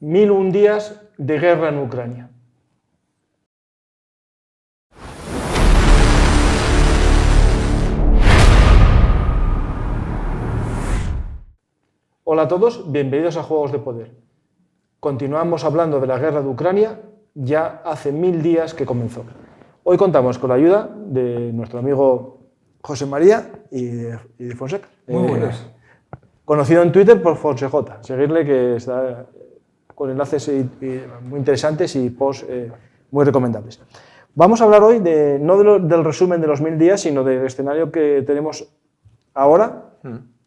1001 días de guerra en Ucrania. Hola a todos, bienvenidos a Juegos de Poder. Continuamos hablando de la guerra de Ucrania, ya hace 1000 días que comenzó. Hoy contamos con la ayuda de nuestro amigo José María y de Fonseca. Muy buenas. Conocido en Twitter por Fonsejota. Seguirle, que está con enlaces muy interesantes y posts muy recomendables. Vamos a hablar hoy no del resumen de los 1000 días, sino del escenario que tenemos ahora,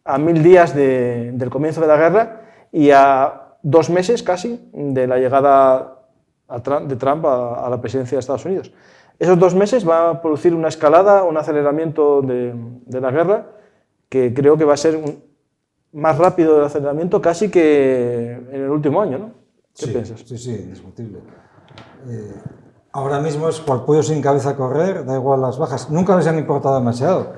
a 1000 días del comienzo de la guerra y a 2 meses casi de la llegada de Trump a la presidencia de Estados Unidos. Esos 2 meses va a producir una escalada, un aceleramiento de la guerra, que creo que va a ser más rápido el aceleramiento casi que en el último año, ¿no? ¿Qué piensas? Sí, indiscutible. Ahora mismo es cual pollo sin cabeza a correr, da igual las bajas. Nunca les han importado demasiado,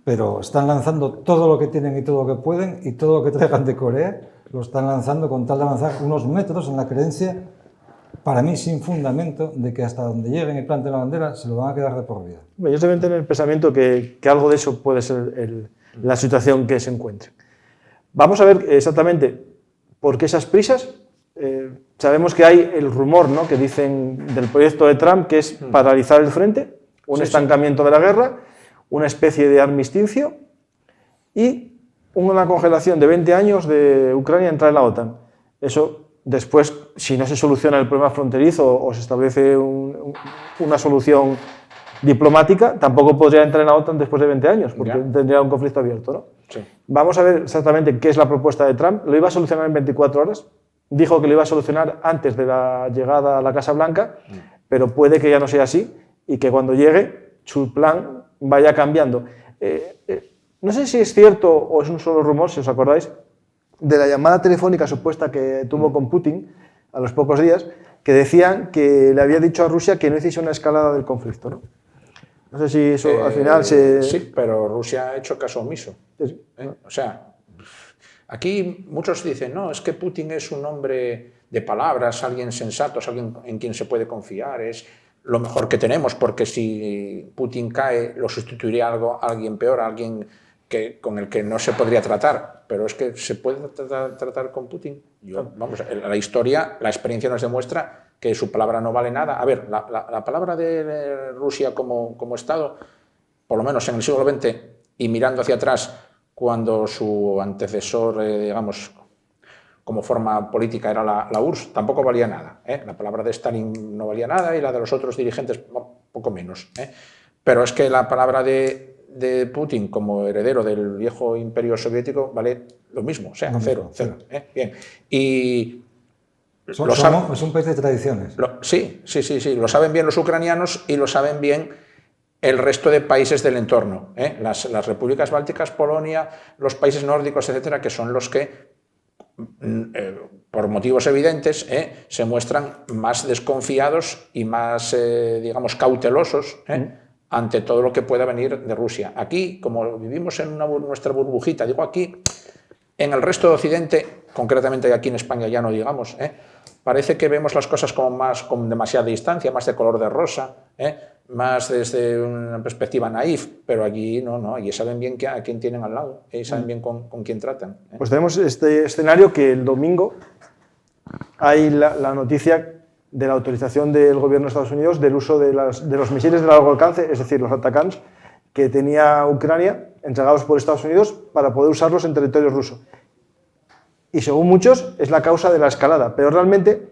pero están lanzando todo lo que tienen y todo lo que pueden, y todo lo que traigan de Corea lo están lanzando con tal de avanzar unos metros en la creencia, para mí sin fundamento, de que hasta donde lleguen y planten la bandera se lo van a quedar de por vida. Yo también tengo el pensamiento que algo de eso puede ser la situación que se encuentre. Vamos a ver exactamente por qué esas prisas. Sabemos que hay el rumor, ¿no?, que dicen del proyecto de Trump, que es paralizar el frente, un estancamiento de la guerra, una especie de armisticio y una congelación de 20 años de Ucrania entrar en la OTAN. Eso después, si no se soluciona el problema fronterizo o se establece una solución diplomática, tampoco podría entrar en la OTAN después de 20 años, porque tendría un conflicto abierto, ¿no? Sí. Vamos a ver exactamente qué es la propuesta de Trump. Lo iba a solucionar en 24 horas. Dijo que lo iba a solucionar antes de la llegada a la Casa Blanca, pero puede que ya no sea así y que cuando llegue su plan vaya cambiando. No sé si es cierto o es un solo rumor, si os acordáis, de la llamada telefónica supuesta que tuvo con Putin a los pocos días, que decían que le había dicho a Rusia que no hiciese una escalada del conflicto, ¿no? No sé si eso al final se... Sí, pero Rusia ha hecho caso omiso. O sea, aquí muchos dicen, no, es que Putin es un hombre de palabras, alguien sensato, es alguien en quien se puede confiar, es lo mejor que tenemos, porque si Putin cae, lo sustituiría a alguien peor, a alguien con el que no se podría tratar. Pero es que se puede tratar con Putin. Vamos, la historia, la experiencia nos demuestra que su palabra no vale nada. A ver, la palabra de Rusia como Estado, por lo menos en el siglo XX, y mirando hacia atrás, cuando su antecesor, digamos, como forma política era la URSS, tampoco valía nada. La palabra de Stalin no valía nada y la de los otros dirigentes poco menos. Pero es que la palabra de Putin como heredero del viejo imperio soviético vale lo mismo, o sea, cero. Bien. Y es un país de tradiciones. Sí, lo saben bien los ucranianos y lo saben bien el resto de países del entorno, las repúblicas bálticas, Polonia, los países nórdicos, etcétera, que son los que, por motivos evidentes, se muestran más desconfiados y más, digamos, cautelosos ante todo lo que pueda venir de Rusia. Aquí, como vivimos en nuestra burbujita, digo aquí, en el resto de Occidente, concretamente aquí en España ya no digamos, parece que vemos las cosas con demasiada distancia, más de color de rosa, más desde una perspectiva naif, pero allí no, allí saben bien a quién tienen al lado, saben bien con quién tratan. Pues tenemos este escenario que el domingo hay la noticia de la autorización del gobierno de Estados Unidos del uso de los misiles de largo alcance, es decir, los ATACMS, que tenía Ucrania, entregados por Estados Unidos, para poder usarlos en territorio ruso. Y según muchos, es la causa de la escalada, pero realmente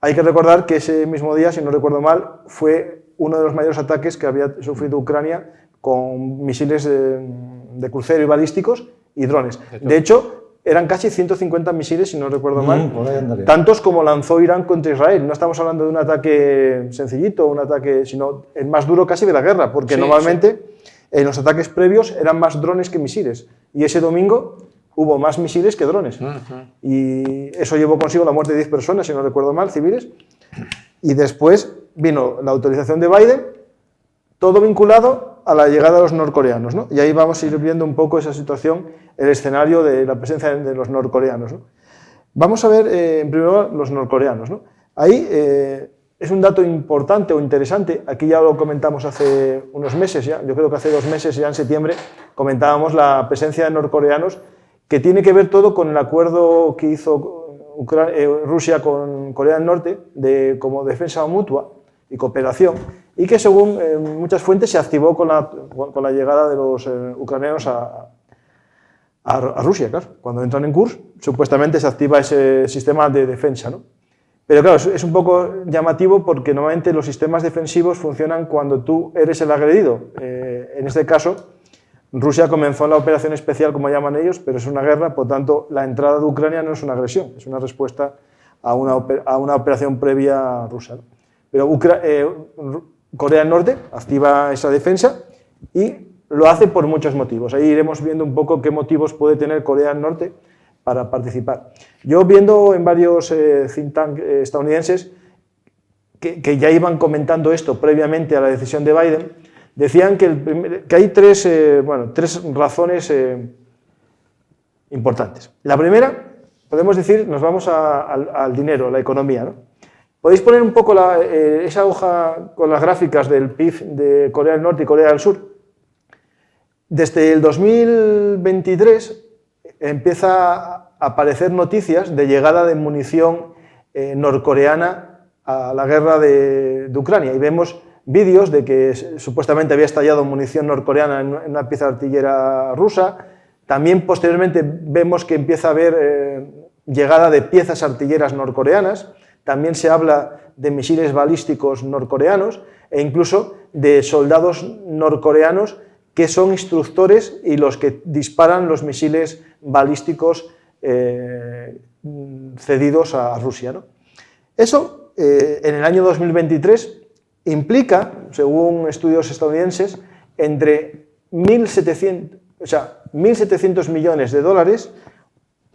hay que recordar que ese mismo día, si no recuerdo mal, fue uno de los mayores ataques que había sufrido Ucrania con misiles de crucero y balísticos y drones. De hecho, eran casi 150 misiles, si no recuerdo mal, tantos como lanzó Irán contra Israel. No estamos hablando de un ataque sencillito, un ataque, sino el más duro casi de la guerra, porque normalmente en los ataques previos eran más drones que misiles. Y ese domingo hubo más misiles que drones. Y eso llevó consigo la muerte de 10 personas, si no recuerdo mal, civiles. Y después vino la autorización de Biden, todo vinculado a la llegada de los norcoreanos, ¿no? Y ahí vamos a ir viendo un poco esa situación, el escenario de la presencia de los norcoreanos, ¿no? Vamos a ver, en primer lugar, los norcoreanos, ¿no? Ahí es un dato importante o interesante. Aquí ya lo comentamos hace unos meses, ya. Yo creo que hace 2 meses, ya en septiembre, comentábamos la presencia de norcoreanos, que tiene que ver todo con el acuerdo que hizo Rusia con Corea del Norte como defensa mutua y cooperación, y que según muchas fuentes se activó con la llegada de los ucranianos a Rusia, claro. Cuando entran en Kursk, supuestamente se activa ese sistema de defensa, ¿no? Pero claro, es un poco llamativo porque normalmente los sistemas defensivos funcionan cuando tú eres el agredido. En este caso, Rusia comenzó la operación especial, como llaman ellos, pero es una guerra, por tanto, la entrada de Ucrania no es una agresión, es una respuesta a una operación previa rusa, ¿no? Pero Corea del Norte activa esa defensa y lo hace por muchos motivos. Ahí iremos viendo un poco qué motivos puede tener Corea del Norte para participar. Yo viendo en varios think tanks estadounidenses que ya iban comentando esto previamente a la decisión de Biden, decían que hay tres razones importantes. La primera, podemos decir, nos vamos al dinero, a la economía, ¿no? ¿Podéis poner un poco esa hoja con las gráficas del PIB de Corea del Norte y Corea del Sur? Desde el 2023 empieza a aparecer noticias de llegada de munición norcoreana a la guerra de Ucrania, y vemos vídeos de que supuestamente había estallado munición norcoreana en una pieza artillera rusa. También posteriormente vemos que empieza a haber llegada de piezas artilleras norcoreanas. También se habla de misiles balísticos norcoreanos e incluso de soldados norcoreanos que son instructores y los que disparan los misiles balísticos cedidos a Rusia, ¿no? Eso, en el año 2023, implica, según estudios estadounidenses, entre 1.700 millones de dólares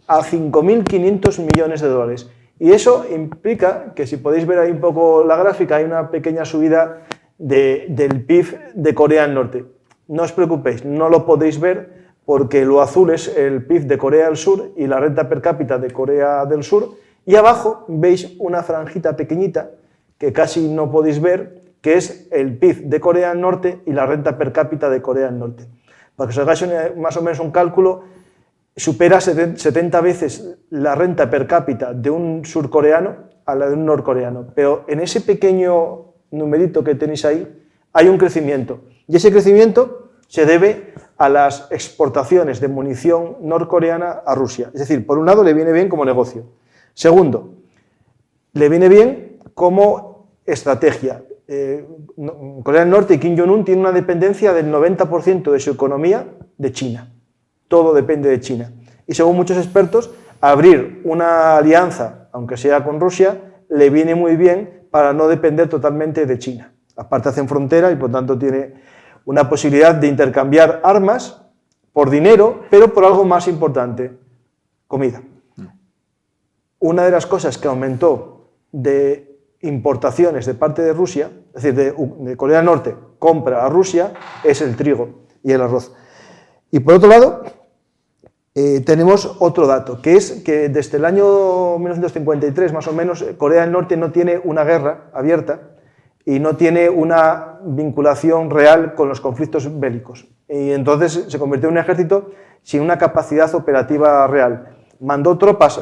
a 5.500 millones de dólares. Y eso implica que, si podéis ver ahí un poco la gráfica, hay una pequeña subida del PIB de Corea del Norte. No os preocupéis, no lo podéis ver porque lo azul es el PIB de Corea del Sur y la renta per cápita de Corea del Sur, y abajo veis una franjita pequeñita que casi no podéis ver, que es el PIB de Corea del Norte y la renta per cápita de Corea del Norte. Para que os hagáis más o menos un cálculo, supera 70 veces la renta per cápita de un surcoreano a la de un norcoreano. Pero en ese pequeño numerito que tenéis ahí hay un crecimiento. Y ese crecimiento se debe a las exportaciones de munición norcoreana a Rusia. Es decir, por un lado le viene bien como negocio. Segundo, le viene bien como estrategia. Corea del Norte y Kim Jong-un tienen una dependencia del 90% de su economía de China. Todo depende de China. Y según muchos expertos, abrir una alianza, aunque sea con Rusia, le viene muy bien para no depender totalmente de China. Aparte hacen frontera y por tanto tiene una posibilidad de intercambiar armas por dinero, pero por algo más importante, comida. Una de las cosas que aumentó de importaciones de parte de Rusia, es decir, de Corea del Norte, compra a Rusia, es el trigo y el arroz. Y por otro lado, tenemos otro dato, que es que desde el año 1953, más o menos, Corea del Norte no tiene una guerra abierta y no tiene una vinculación real con los conflictos bélicos. Y entonces se convirtió en un ejército sin una capacidad operativa real. Mandó tropas,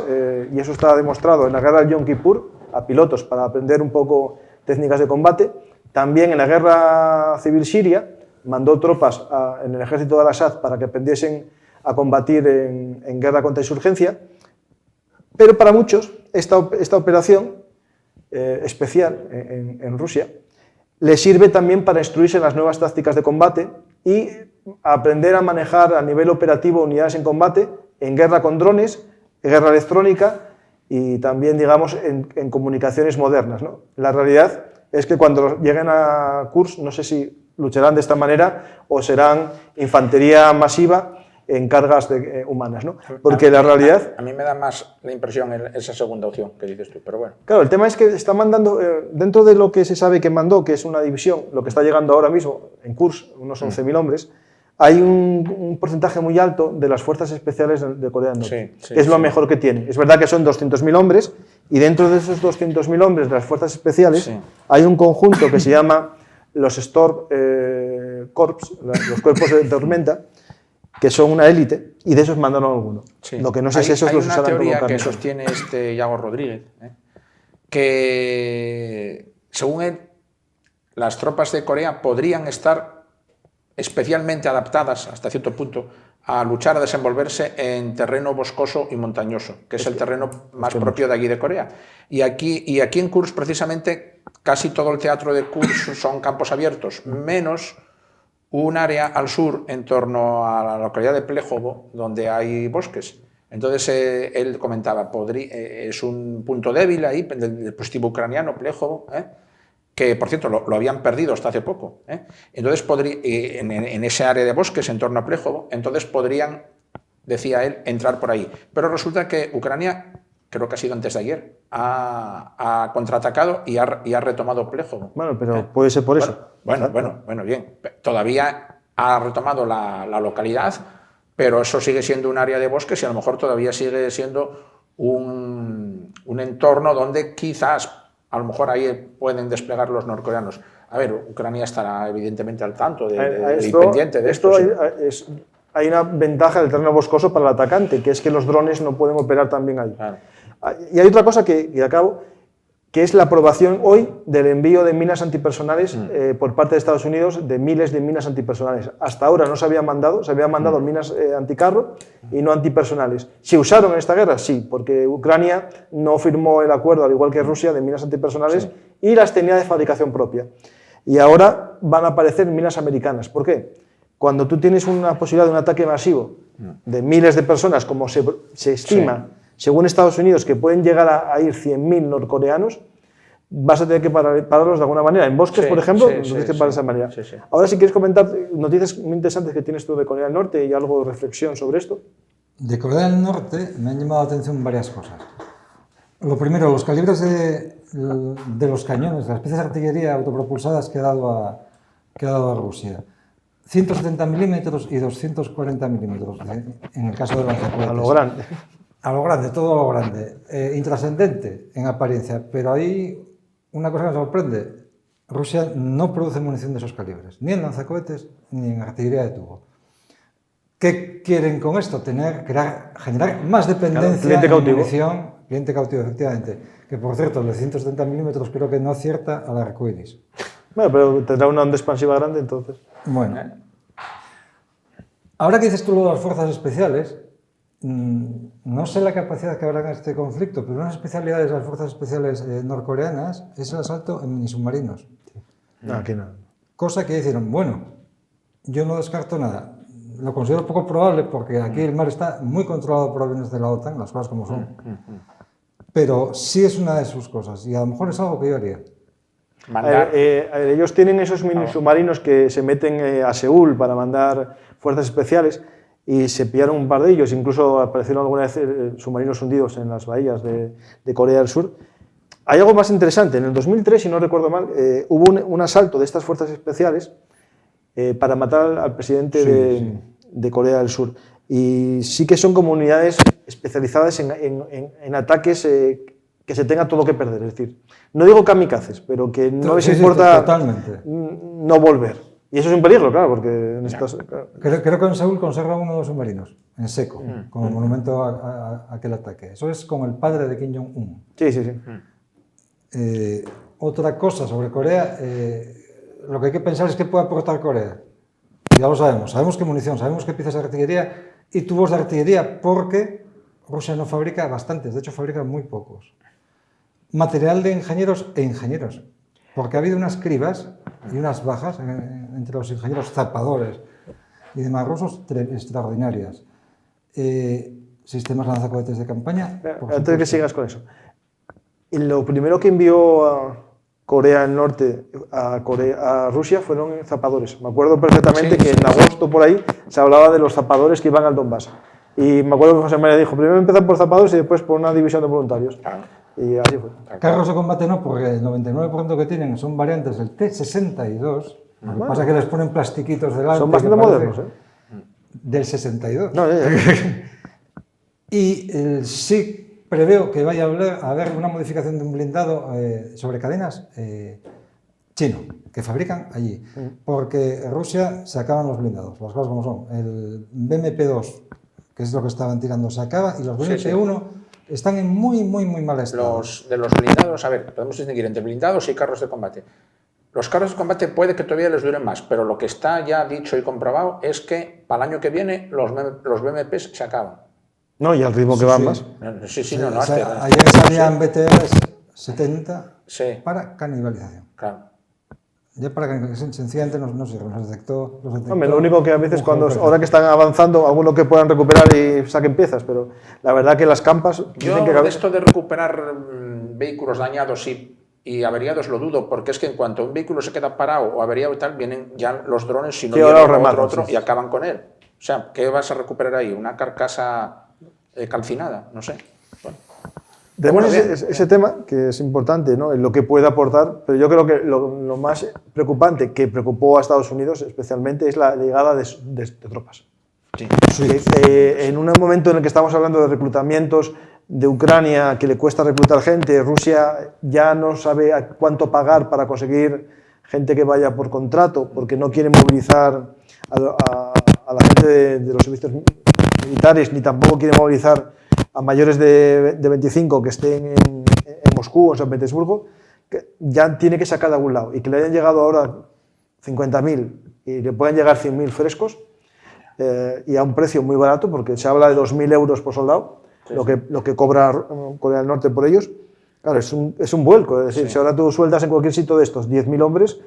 y eso está demostrado, en la guerra del Yom Kippur, a pilotos para aprender un poco técnicas de combate. También en la guerra civil siria mandó tropas en el ejército de Al-Assad para que aprendiesen a combatir en guerra contra insurgencia. Pero para muchos esta operación especial en Rusia les sirve también para instruirse en las nuevas tácticas de combate y aprender a manejar a nivel operativo unidades en combate, en guerra con drones, en guerra electrónica y también, digamos, en comunicaciones modernas, ¿no? La realidad es que cuando lleguen a Kursk, no sé si lucharán de esta manera o serán infantería masiva en cargas humanas, ¿no? Porque la realidad... A mí me da más la impresión esa segunda opción que dices tú, pero bueno. Claro, el tema es que está mandando, dentro de lo que se sabe que mandó, que es una división, lo que está llegando ahora mismo en Kursk, unos 11.000 hombres, hay un porcentaje muy alto de las fuerzas especiales de Corea del Norte. Sí, es lo mejor que tiene. Es verdad que son 200.000 hombres y dentro de esos 200.000 hombres de las fuerzas especiales hay un conjunto que se llama los Storm Corps, los cuerpos de tormenta, que son una élite y de esos mandaron alguno. Sí. Lo que no sé si esos los usarán como hay una teoría que carne. sostiene Iago Rodríguez, que según él, las tropas de Corea podrían estar especialmente adaptadas hasta cierto punto a luchar, a desenvolverse en terreno boscoso y montañoso, que es el terreno más propio de aquí de Corea. Y aquí en Kursk, precisamente, casi todo el teatro de Kursk son campos abiertos, menos un área al sur en torno a la localidad de Plejovo, donde hay bosques. Entonces él comentaba, es un punto débil ahí del dispositivo ucraniano, Plejovo, que por cierto lo habían perdido hasta hace poco. Entonces en ese área de bosques en torno a Plejovo, entonces podrían, decía él, entrar por ahí. Pero resulta que Ucrania, creo que ha sido antes de ayer, ha contraatacado y ha retomado Plejovo. Bueno, pero puede ser por eso. Bueno, bien. Todavía ha retomado la localidad, pero eso sigue siendo un área de bosques y a lo mejor todavía sigue siendo un entorno donde quizás a lo mejor ahí pueden desplegar los norcoreanos. A ver, Ucrania estará evidentemente al tanto y pendiente de esto. Hay una ventaja del terreno boscoso para el atacante, que es que los drones no pueden operar también ahí. Claro. Y hay otra cosa y acabo, que es la aprobación hoy del envío de minas antipersonales por parte de Estados Unidos, de miles de minas antipersonales. Hasta ahora no se habían mandado, minas anticarro y no antipersonales. ¿Se usaron en esta guerra? Sí, porque Ucrania no firmó el acuerdo, al igual que Rusia, de minas antipersonales y las tenía de fabricación propia. Y ahora van a aparecer minas americanas. ¿Por qué? Cuando tú tienes una posibilidad de un ataque masivo de miles de personas, como se estima, según Estados Unidos, que pueden llegar a ir 100.000 norcoreanos, vas a tener que pararlos de alguna manera. En bosques, por ejemplo, los tienes que parar de esa manera. Ahora, si quieres comentar noticias muy interesantes que tienes tú de Corea del Norte y algo de reflexión sobre esto. De Corea del Norte me han llamado la atención varias cosas. Lo primero, los calibres de los cañones, las piezas de artillería autopropulsadas que ha dado a Rusia. 170 milímetros y 240 milímetros, en el caso de lanzacohetes. A lo grande. A lo grande, todo a lo grande. Intrascendente en apariencia, pero hay una cosa que me sorprende. Rusia no produce munición de esos calibres, ni en lanzacohetes ni en artillería de tubo. ¿Qué quieren con esto? Generar más dependencia en munición. Cliente cautivo, efectivamente. Que por cierto, el de 170 milímetros creo que no acierta al arco iris. Bueno, pero tendrá una onda expansiva grande entonces. Bueno. Ahora que dices tú lo de las fuerzas especiales, no sé la capacidad que habrá en este conflicto, pero una de las especialidades de las fuerzas especiales norcoreanas es el asalto en minisubmarinos. Aquí no. Cosa que hicieron, bueno, yo no descarto nada. Lo considero poco probable porque aquí el mar está muy controlado por aviones de la OTAN, las cosas como son. Pero sí es una de sus cosas y a lo mejor es algo que yo haría. Ellos tienen esos minisubmarinos que se meten a Seúl para mandar fuerzas especiales y se pillaron un par de ellos, incluso aparecieron alguna vez submarinos hundidos en las bahías de Corea del Sur. Hay algo más interesante, en el 2003, si no recuerdo mal, hubo un asalto de estas fuerzas especiales para matar al presidente de Corea del Sur. Y sí que son comunidades especializadas en ataques que se tenga todo que perder. Es decir, no digo kamikazes, pero que no les importa no volver. Y eso es un peligro, claro, porque en estas... Creo que en Seúl conserva uno de los submarinos, en seco, como monumento a aquel ataque. Eso es con el padre de Kim Jong-un. Sí. Otra cosa sobre Corea, lo que hay que pensar es qué puede aportar Corea. Ya lo sabemos. Sabemos qué munición, sabemos qué piezas de artillería y tubos de artillería, porque Rusia no fabrica bastantes, de hecho fabrica muy pocos. Material de ingenieros e ingenieros, porque ha habido unas cribas y unas bajas entre los ingenieros zapadores y demás rusos extraordinarias. Sistemas lanzacohetes de campaña. Antes de que sigas con eso, lo primero que envió a Corea del Norte a Rusia fueron zapadores. Me acuerdo perfectamente que en agosto por ahí se hablaba de los zapadores que iban al Donbass. Y me acuerdo que José María dijo, primero empezar por zapadores y después por una división de voluntarios. Y así fue. Carros de combate no, porque el 99% que tienen son variantes del T-62. Lo que pasa es que les ponen plastiquitos delante. Son bastante modernos, del 62. No, Y sí preveo que vaya a haber una modificación de un blindado sobre cadenas chino, que fabrican allí. Porque Rusia se acaban los blindados, las cosas como son. El BMP-2, que es lo que estaban tirando, se acaba, y los BMP-1 están en muy mal estado. De los blindados, a ver, podemos distinguir entre blindados y carros de combate. Los carros de combate puede que todavía les duren más, pero lo que está ya dicho y comprobado es que para el año que viene los BMPs se acaban. No, y al ritmo que van más. Sí, O sea, ayer salían BTRs 70 para canibalización. Claro. Ya para canibalización sencillamente no sirve, los detectó. Hombre, lo único que a veces ahora que están avanzando, alguno que puedan recuperar y saquen piezas, pero la verdad que las campas... Esto de recuperar vehículos dañados y averiados lo dudo, porque es que en cuanto un vehículo se queda parado o averiado y tal, vienen ya los drones, si no llegan otro y acaban con él. O sea, ¿qué vas a recuperar ahí? ¿Una carcasa calcinada? No sé. Tenemos ese tema que es importante, ¿no? En lo que puede aportar, pero yo creo que lo más preocupante que preocupó a Estados Unidos especialmente es la llegada de tropas. En un momento en el que estamos hablando de reclutamientos de Ucrania, que le cuesta reclutar gente, Rusia ya no sabe a cuánto pagar para conseguir gente que vaya por contrato, porque no quiere movilizar a la gente de los servicios militares, ni tampoco quiere movilizar a mayores de 25 que estén en Moscú o en San Petersburgo, que ya tiene que sacar de algún lado. Y que le hayan llegado ahora 50.000 y le puedan llegar 100.000 frescos, y a un precio muy barato, porque se habla de 2.000 euros por soldado, lo que cobra Corea del Norte por ellos. Claro, es un vuelco. Es decir, si ahora tú sueltas en cualquier sitio de estos 10.000 hombres,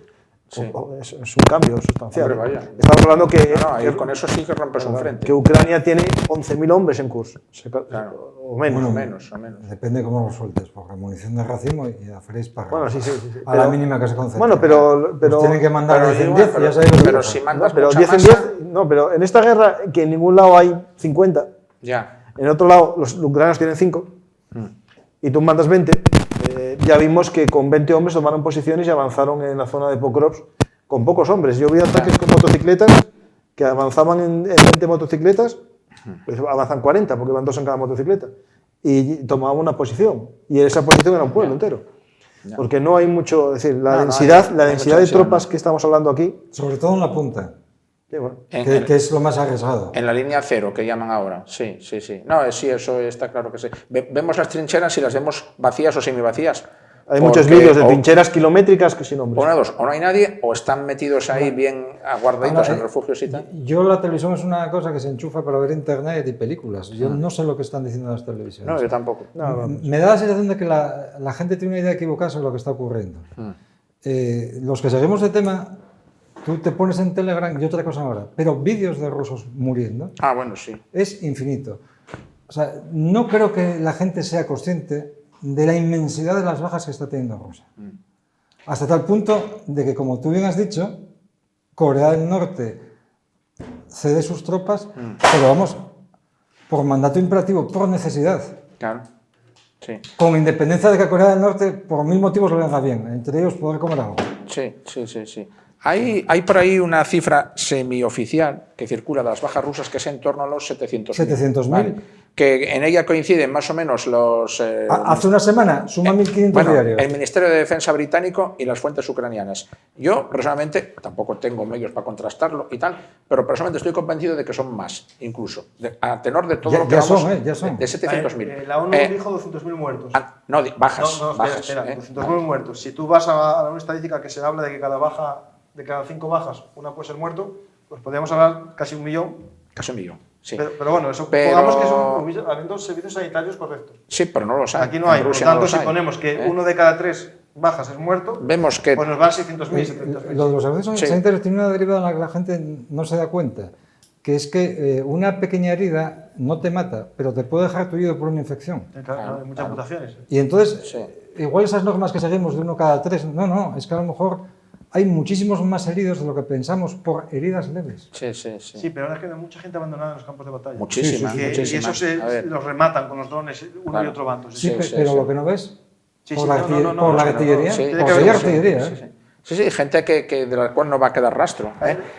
es un cambio sustancial. Hombre, estamos hablando que con eso sí que rompes un frente. Que Ucrania tiene 11.000 hombres en curso, o menos. Bueno, menos. Depende cómo lo sueltes, porque munición de racimo y a Freis para a la mínima que se concede. Bueno, pero tienen que mandar 10 en 10, ya sabéis. Pero si mandas pero 10 en 10, no, pero en esta guerra, que en ningún lado hay 50, en otro lado los ucranianos tienen 5, y tú mandas 20, ya vimos que con 20 hombres tomaron posiciones y avanzaron en la zona de Pokrovsk con pocos hombres. Yo vi ataques con motocicletas que avanzaban en 20 motocicletas, pues avanzan 40 porque van 2 en cada motocicleta, y tomaban una posición, y esa posición era un pueblo entero. Porque no hay mucho, es decir, la densidad de tropas que estamos hablando aquí, sobre todo en la punta, bueno, que es lo más arriesgado. En la línea cero, que llaman ahora. Sí. No, sí, eso está claro que sí. Vemos las trincheras y las vemos vacías o semivacías. Hay muchos vídeos de trincheras kilométricas que sin hombres. Una de dos, o no hay nadie, o están metidos ahí bien aguardaditos en refugios y tal. Yo la televisión es una cosa que se enchufa para ver internet y películas. Yo no sé lo que están diciendo las televisiones. No, yo tampoco. Me da la sensación de que la gente tiene una idea equivocada sobre lo que está ocurriendo. Los que seguimos el tema, tú te pones en Telegram y otra cosa ahora, pero vídeos de rusos muriendo. Bueno, sí. Es infinito. O sea, no creo que la gente sea consciente de la inmensidad de las bajas que está teniendo Rusia. Hasta tal punto de que, como tú bien has dicho, Corea del Norte cede sus tropas, pero vamos, por mandato imperativo, por necesidad. Claro, sí. Con independencia de que a Corea del Norte, por 1000 motivos, le venga bien, entre ellos poder comer algo. Sí. Hay por ahí una cifra semioficial que circula de las bajas rusas que es en torno a los 700.000. 700.000. ¿Vale? Que en ella coinciden más o menos los... hace una semana suma 1.500 diarios. El Ministerio de Defensa británico y las fuentes ucranianas. Yo, personalmente, tampoco tengo medios para contrastarlo y tal, pero personalmente estoy convencido de que son más, incluso, a tenor de todo lo que vamos... Ya son. De 700.000. La ONU dijo 200.000 muertos. No, bajas. Espera, 200.000 muertos. Si tú vas a una estadística que se habla de que de cada 5 bajas, una puede ser muerto, pues podríamos hablar casi 1 millón. Casi 1 millón. Sí. Pero bueno, pongamos que son habiendo servicios sanitarios correctos. Sí, pero no los hay. Aquí no hay. Por tanto, si ponemos que 1 de cada 3 bajas es muerto, vemos que pues nos van 600.000, 700.000. Lo de los servicios sanitarios tiene una derivada en la que la gente no se da cuenta, que es que una pequeña herida no te mata, pero te puede dejar tullido por una infección. Claro, hay muchas mutaciones. Y entonces, igual esas normas que seguimos de 1 cada 3, no, es que a lo mejor hay muchísimos más heridos de lo que pensamos por heridas leves. Sí, pero ahora queda mucha gente abandonada en los campos de batalla. Muchísima. Y eso los rematan con los drones uno y otro bando. Pero lo que no ves, por la artillería, tiene que haber artillería. Sí, sí, gente de la cual no va a quedar rastro.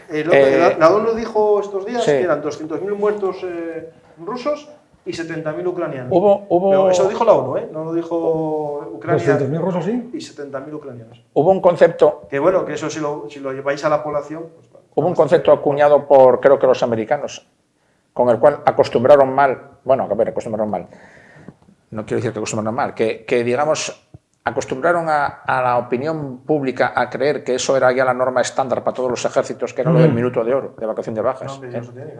La ONU dijo estos días sí. que eran 200.000 muertos rusos y 70.000 ucranianos. Hubo... Pero eso lo dijo la ONU, no lo dijo Ucrania. 200.000 rusos, sí. Y 70.000 ucranianos. Hubo un concepto... Que bueno, que eso si lo lleváis a la población... Pues, bueno, hubo un concepto acuñado por, creo que los americanos, con el cual acostumbraron mal... Bueno, a ver, acostumbraron mal. No quiero decir que acostumbraron mal, que digamos... acostumbraron a la opinión pública a creer que eso era ya la norma estándar para todos los ejércitos, que era lo del minuto de oro, de vacación de bajas. No, eso tiene,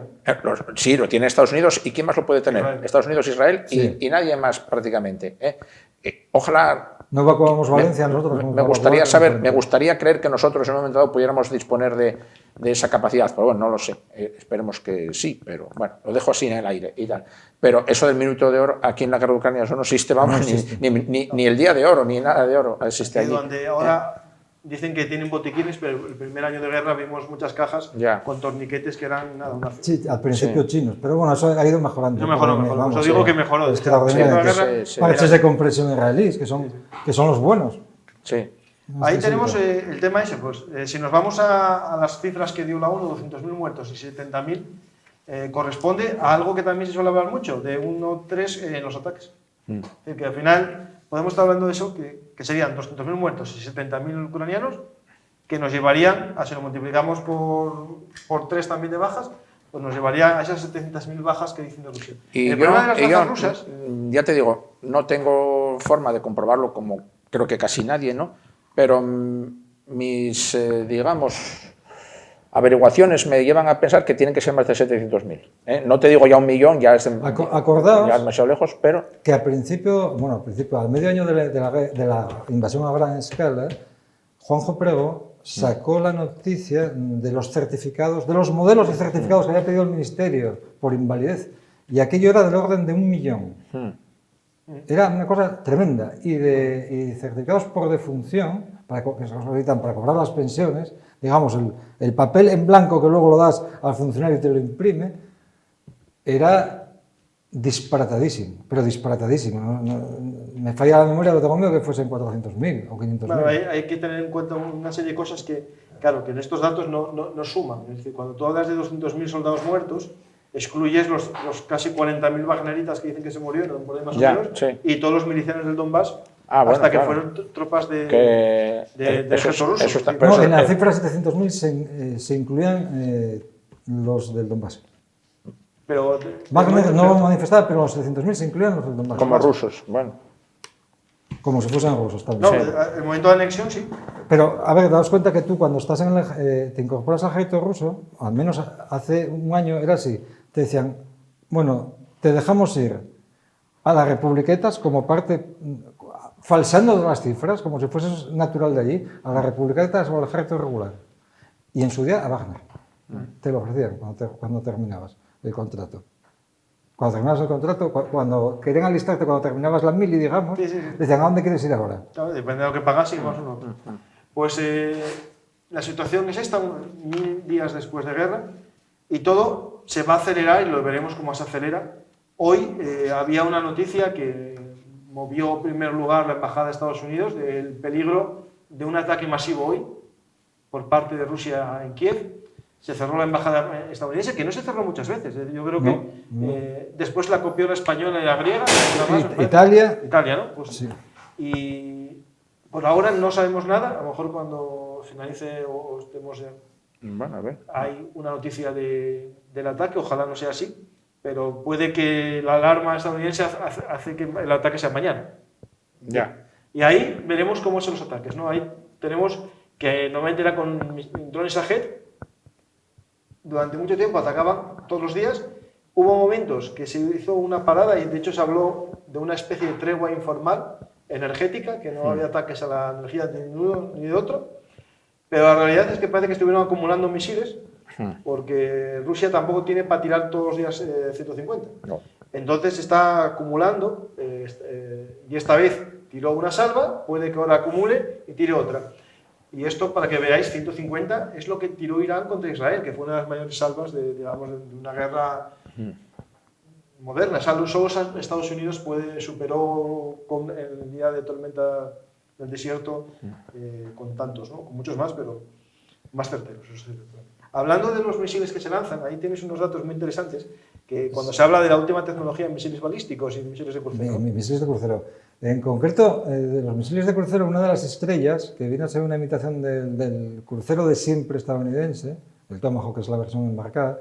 Sí, lo tiene Estados Unidos. ¿Y quién más lo puede tener? Israel. Estados Unidos, Israel Sí. y nadie más prácticamente. Ojalá... No evacuamos Valencia nosotros. Me gustaría saber, me gustaría creer que nosotros en un momento dado pudiéramos disponer de esa capacidad, pero bueno, no lo sé. Esperemos que sí, pero bueno, lo dejo así en el aire y tal. Pero eso del minuto de oro, aquí en la guerra de Ucrania, eso no existe, vamos, No existe. ni el día de oro, ni nada de oro existe allí. Donde ahora dicen que tienen botiquines, pero el primer año de guerra vimos muchas cajas Ya. con torniquetes que eran nada, una... Sí, al principio chinos, pero bueno, eso ha ido mejorando. No mejoró. Vamos, Os digo que mejoró. Es que la ordinaria, guerra, sí. parches de compresión israelíes, que son los buenos. Sí. Ahí tenemos el tema ese, pues si nos vamos a las cifras que dio la ONU, 200.000 muertos y 70.000, corresponde a algo que también se suele hablar mucho, de 1-3 en los ataques. Es decir, que al final podemos estar hablando de eso, que serían 200.000 muertos y 70.000 ucranianos, que nos llevarían, si lo multiplicamos por 3 también de bajas, pues nos llevaría a esas 700.000 bajas que dicen de Rusia. Y el problema de las bajas rusas... ya te digo, no tengo forma de comprobarlo como creo que casi nadie, ¿no? Pero mis, digamos, averiguaciones me llevan a pensar que tienen que ser más de 700.000. No te digo ya 1.000.000, ya es Acordaos ya es demasiado lejos, pero... que al principio, al medio año de la invasión a gran escala, Juanjo Prego sacó la noticia de los certificados, de los modelos de certificados que había pedido el Ministerio por invalidez, y aquello era del orden de 1.000.000. Era una cosa tremenda. Y certificados por defunción, que se solicitan para cobrar las pensiones, digamos, el papel en blanco que luego lo das al funcionario y te lo imprime, era disparatadísimo, pero disparatadísimo. Me falla la memoria, lo tengo miedo que fuesen 400.000 o 500.000. Bueno, hay que tener en cuenta una serie de cosas que, claro, que en estos datos no suman. Es decir, cuando tú hablas de 200.000 soldados muertos, excluyes los casi 40.000 wagneritas que dicen que se murieron, por ahí más o menos, sí. Y todos los milicianos del Donbass, bueno, hasta que claro. fueron tropas de ejército ruso. Eso está, No, en la cifra 700.000 se incluían los del Donbass. Pero Wagner no manifestaba, pero los 700.000 se incluían los del Donbass. como rusos, bueno. Como si fuesen rusos también. No, el momento de anexión sí. Pero, a ver, daos cuenta que tú cuando estás te incorporas al ejército ruso, al menos hace un año era así, te decían, bueno, te dejamos ir a las republiquetas como parte, falsando las cifras, como si fueses natural de allí, a las republiquetas o al ejército regular. Y en su día a Wagner. Te lo ofrecían cuando terminabas el contrato. Cuando terminabas el contrato, cuando querían alistarte, cuando terminabas la mili, digamos, Sí. decían, ¿a dónde quieres ir ahora? Claro, depende de lo que pagas y más o menos. Pues la situación es esta, 1000 días después de guerra, y todo se va a acelerar, y lo veremos cómo se acelera. Hoy había una noticia que movió en primer lugar la Embajada de Estados Unidos del peligro de un ataque masivo hoy por parte de Rusia en Kiev. Se cerró la embajada estadounidense, que no se cerró muchas veces. Yo creo que después la copió la española y la griega. Italia. Italia, ¿no? Pues, Sí. Y por ahora no sabemos nada. A lo mejor cuando finalice o estemos Bueno, a ver. hay una noticia del ataque, ojalá no sea así, pero puede que la alarma estadounidense hace que el ataque sea mañana. Ya. Y ahí veremos cómo son los ataques, ¿no? Ahí tenemos que normalmente era con drones Shahed. Durante mucho tiempo atacaban todos los días. Hubo momentos que se hizo una parada y de hecho se habló de una especie de tregua informal energética, que no había ataques a la energía de uno ni de otro, pero la realidad es que parece que estuvieron acumulando misiles, porque Rusia tampoco tiene para tirar todos los días 150. No. Entonces está acumulando, y esta vez tiró una salva, puede que ahora acumule y tire otra. Y esto, para que veáis, 150 es lo que tiró Irán contra Israel, que fue una de las mayores salvas de una guerra moderna. Solo Estados Unidos superó con el día de tormenta del desierto con tantos, ¿no? Con muchos más, pero más certeros. Eso sí. Hablando de los misiles que se lanzan, ahí tienes unos datos muy interesantes, que cuando se habla de la última tecnología en misiles balísticos y misiles de crucero. Misiles de crucero. En concreto, de los misiles de crucero, una de las estrellas, que viene a ser una imitación del crucero de siempre estadounidense, el Tomahawk, que es la versión embarcada,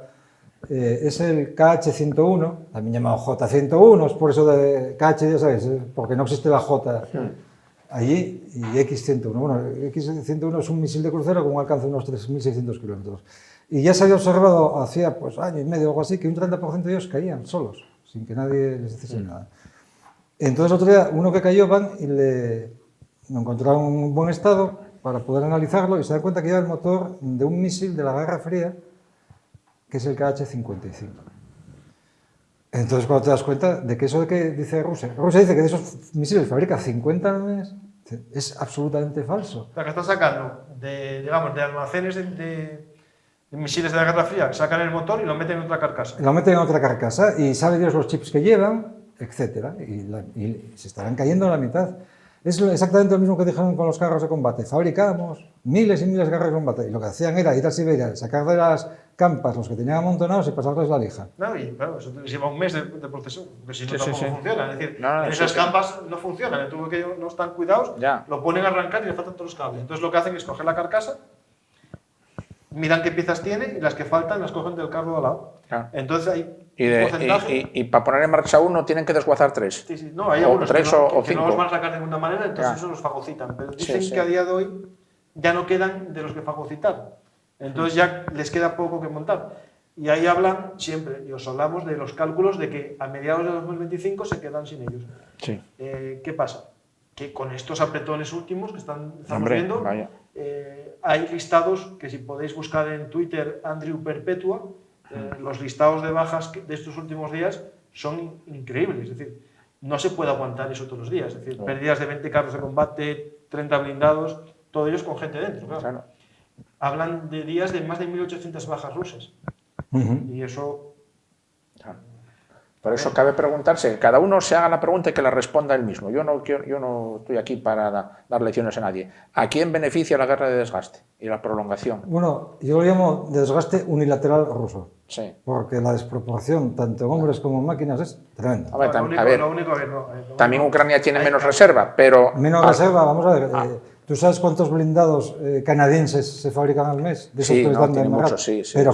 es el KH-101, también llamado J-101, es por eso de KH, ya sabes, porque no existe la J allí, y X-101. Bueno, X-101 es un misil de crucero con un alcance de unos 3.600 kilómetros. Y ya se había observado hacía año y medio o algo así que un 30% de ellos caían solos, sin que nadie les hiciese nada. Entonces, otro día, uno que cayó van y lo encontraron en un buen estado para poder analizarlo y se dan cuenta que lleva el motor de un misil de la Guerra Fría, que es el KH-55. Entonces, cuando te das cuenta de que eso de que dice Rusia dice que de esos misiles fabrica 50 al mes, es absolutamente falso. O sea, que está sacando de almacenes de misiles de la Guerra Fría, sacan el motor y lo meten en otra carcasa. Lo meten en otra carcasa y sabe Dios los chips que llevan, etcétera, y se estarán cayendo a la mitad. Es exactamente lo mismo que dijeron con los carros de combate. Fabricamos miles y miles de carros de combate y lo que hacían era ir a Siberia, sacar de las campas los que tenían amontonados y pasarles la lija. No, y claro, eso les lleva un mes de proceso, pero si no tampoco sí. funciona. Es decir, en esas campas no funcionan, tuvo que no están cuidados, lo ponen a arrancar y le faltan todos los cables. Entonces lo que hacen es coger la carcasa, miran qué piezas tiene y las que faltan las cogen del carro de al lado. Entonces hay y para poner en marcha uno tienen que desguazar 3. Sí. No, hay algunos tres o cinco. no los van a sacar de ninguna manera, entonces eso los fagocitan. Pero dicen que a día de hoy ya no quedan de los que fagocitar. Entonces ya les queda poco que montar. Y ahí hablan siempre, y os hablamos de los cálculos de que a mediados de 2025 se quedan sin ellos. Sí. ¿Qué pasa? Que con estos apretones últimos que estamos viendo, hay listados que si podéis buscar en Twitter Andrew Perpetua, los listados de bajas de estos últimos días son increíbles. Es decir, no se puede aguantar eso todos los días. Es decir, pérdidas de 20 carros de combate, 30 blindados, todos ellos con gente dentro. Claro. Hablan de días de más de 1.800 bajas rusas. Y eso... Por eso cabe preguntarse, que cada uno se haga la pregunta y que la responda él mismo. Yo no estoy aquí para dar lecciones a nadie. ¿A quién beneficia la guerra de desgaste y la prolongación? Bueno, yo lo llamo de desgaste unilateral ruso. Sí. Porque la desproporción, tanto en hombres como en máquinas, es tremenda. También Ucrania tiene menos reserva, pero... Menos reserva, vamos a ver. ¿Tú sabes cuántos blindados canadienses se fabrican al mes? De esos sí, que les dan de muchos, sí. Pero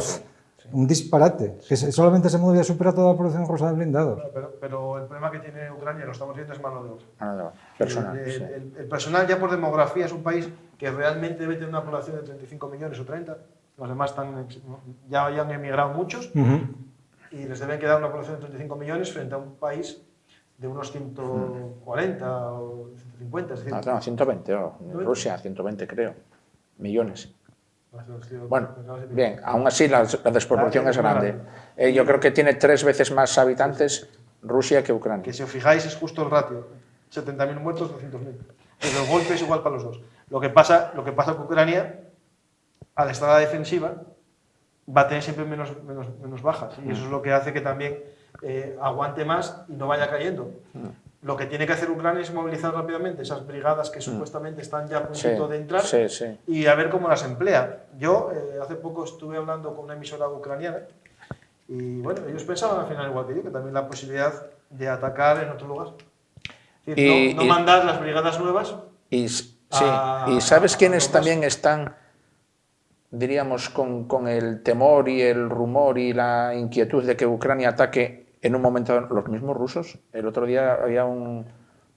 un disparate, que solamente se podría superar toda la producción rusa de blindados. Pero el problema que tiene Ucrania, lo estamos viendo, es mano de obra. Mano de obra, personal. El personal ya por demografía es un país que realmente debe tener una población de 35 millones o 30. Los demás ya han emigrado muchos y les deben quedar una población de 35 millones frente a un país de unos 140 o 150. Es decir, no, 120, Rusia 120 creo, millones. Bueno, bien, aún así la desproporción es grande. Yo creo que tiene 3 veces más habitantes Rusia que Ucrania. Que si os fijáis es justo el ratio, 70.000 muertos, 200.000. Pero el golpe es igual para los dos. Lo que pasa con Ucrania, al estar a la defensiva, va a tener siempre menos bajas. Y eso es lo que hace que también aguante más y no vaya cayendo. Lo que tiene que hacer Ucrania es movilizar rápidamente esas brigadas que supuestamente están ya a puntito de entrar y a ver cómo las emplea. Yo hace poco estuve hablando con una emisora ucraniana y bueno, ellos pensaban al final igual que yo, que también la posibilidad de atacar en otro lugar. Es decir, no mandar las brigadas nuevas. ¿Y sabes quiénes también están, diríamos, con el temor y el rumor y la inquietud de que Ucrania ataque en un momento? Los mismos rusos. El otro día había un